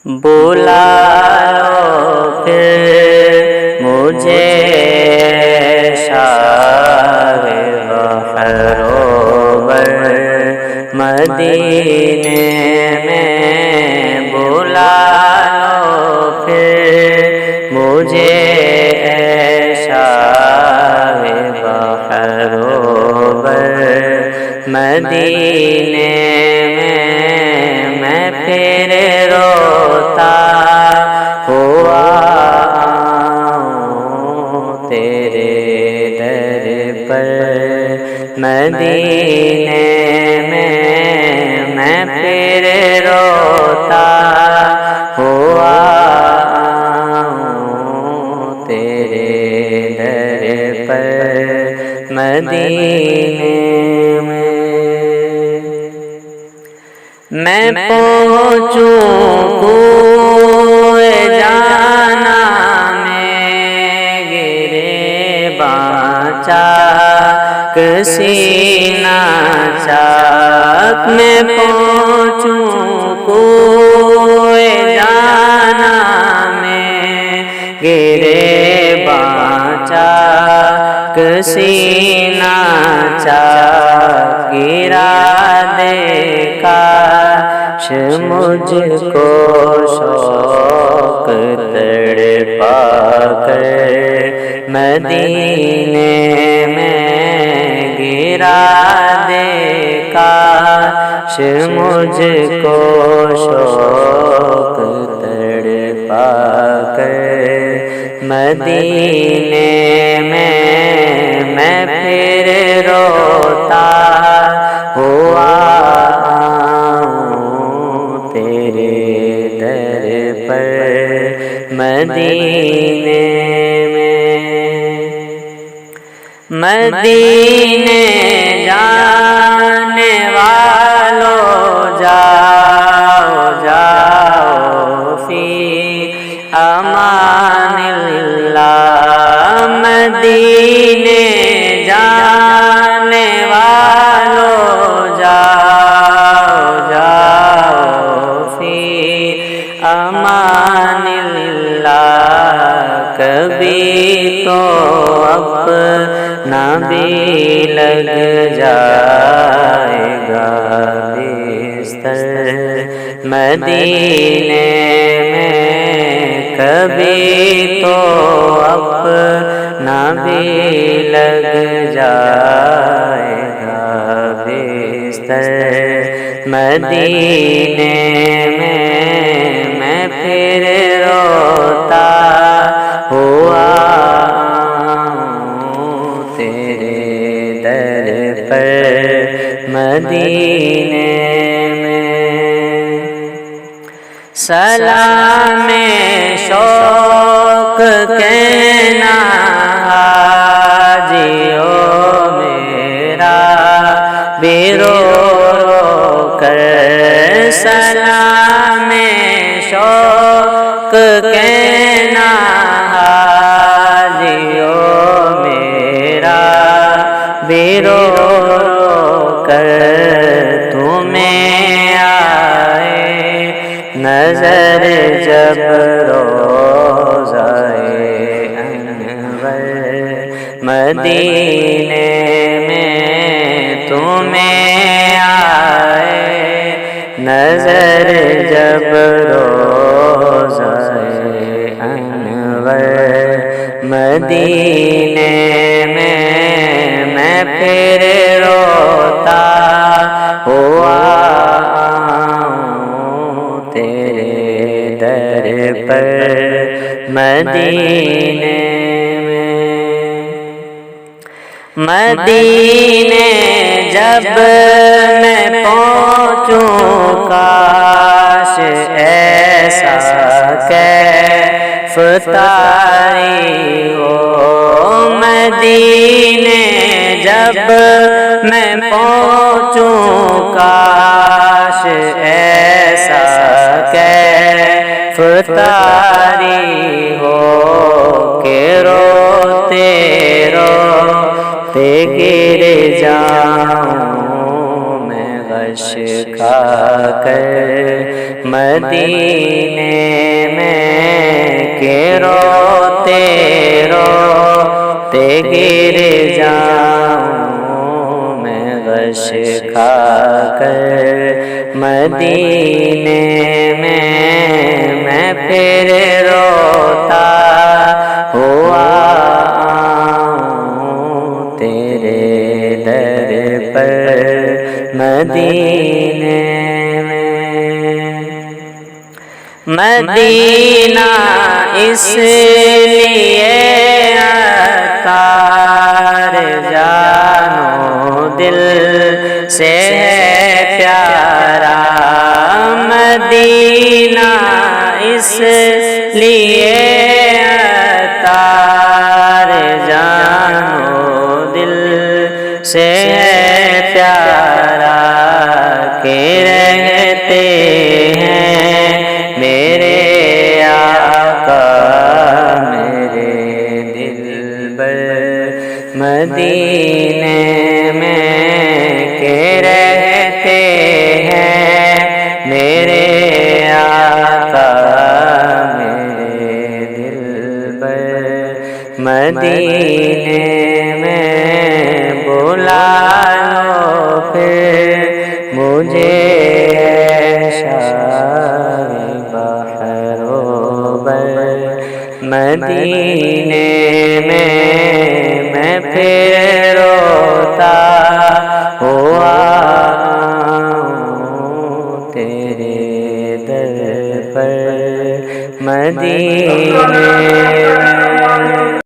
بلا لو پھر مجھے شاہ بحروبر مدینے میں، بلا لو پھر مجھے شاہ بحروبر مدینے میں پھر روتا ہوا آؤں تیرے در پر مدینے میں پھر روتا ہوا آؤں تیرے در پر مدینے میں پہنچوں کوئے جانا میں گریباں چاک سینہ چاک، میں پہنچوں کوئے جانا میں گریباں چاک سینہ چاک، ارادے کاش مجھ کو شوق تڑپا کر مدینے میں گرا دے، کاش مجھ کو شوق تڑپا کر مدینے میں پھر روتا ہوا مدینے مدینے جانے والوں جاؤ جاؤ فی امان اللہ، مدینے جانے والوں جاؤ جاؤ فی امان اللہ، کبھی تو اپنا بھی لگ جائے گا بستر مدینے میں، کبھی تو اپنا بھی لگ جائے گا بستر مدینے میں پھر روتا ہوا تیرے در پر مدینے میں، سلام شوق کہنا حاجیو میرا بھی رو رو کر، سلام شوق کہنا حاجیو میرا بھی رو رو کر، تمہیں آئے نظر جب روضہ انور مدینے میں، تمہیں آئے نظر جب روضہ انور مدینے میں پھر روتا ہوا آؤں تیرے در پر مدینے مدینے جب میں پہنچوں کاش ایسا کیف طاری ہو، مدینے جب میں پہنچوں کاش ایسا کیف طاری ہو کہ روتے روتے گر جاؤں میں غش کھا کر مدینے میں کہ روتے روتے گر جاؤں میں غش کھا کر مدینے میں پھر روتا ہوا آؤں تیرے در پر مدینے مدینہ اس لیے عطار جانو دل سے ہے پیارا مدینہ اس لیے عطار جانو دل سے ہے پیارا کہ رہتے ہیں میرے آقا میرے دلبر مدینے میں کہ رہتے ہیں میرے آقا میرے دلبر مدینے میں بلا لو پھر مجھے مدینے میں پھر